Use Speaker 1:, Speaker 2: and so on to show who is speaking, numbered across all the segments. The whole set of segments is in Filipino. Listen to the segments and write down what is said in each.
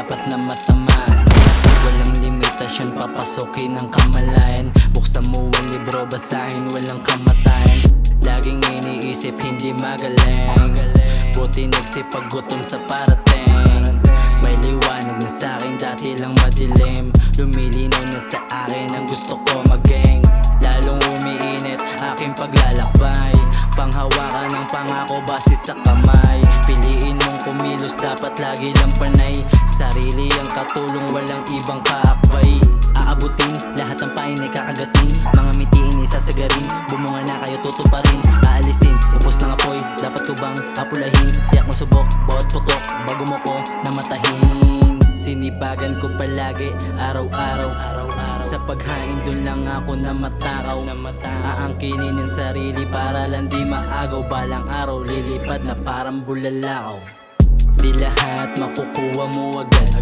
Speaker 1: dapat na matamaan. Walang limitasyon, papasukin ang kamalayan. Buksan mo ang libro, basahin, walang kamatayan. Laging iniisip, hindi magaling. Buti nagsipag gutom sa parating. May liwanag na sa'kin, dati lang madilim. Lumilinaw na sa akin ang gusto ko maging. Lalong umiinit aking paglalakbay. Panghawakan ng pangako base sa kamay. Piliin mong kumilos, dapat lagi lang panay. Sarili ang katulong, walang ibang kaakbay. Aabutin, lahat ng pain ay kakagatin. Mga mitiin isasagarin, bumunga na kayo tutuparin. Aalisin, upos ng apoy, dapat ko bang apulahin? Tiyak na subok, bawat putok, bago mo ko namatahin. Sinipagan ko palagi, araw-araw. Sa paghain dun lang ako na matakaw. Aangkinin ang sarili para lang di maagaw. Balang araw lilipad na parang bulalakaw. Di lahat makukuha mo agad.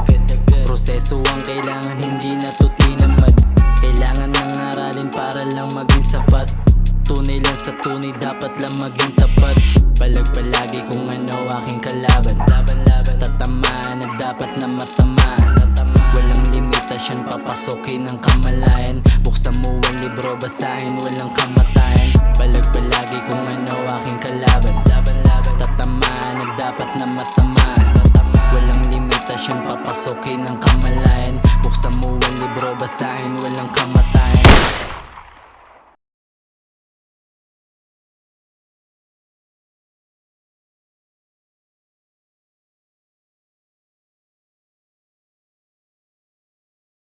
Speaker 1: Proseso ang kailangan, hindi na to tinamad. Kailangan ng aralin para lang maging sapat. Tunay lang sa tunay, dapat lang maging tapat. Palag palagi kung ano aking kalaban. Tatamaan at dapat na matamaan. Walang limitasyon, papasukin ang kamalayan. Buksan mo ang libro, basahin, walang kamatayan. Palag palagi kung ano aking kalaban. Tatamaan at dapat na matamaan. Walang limitasyon, papasukin ang kamalayan. Buksan mo ang libro, basahin, walang kamatayan.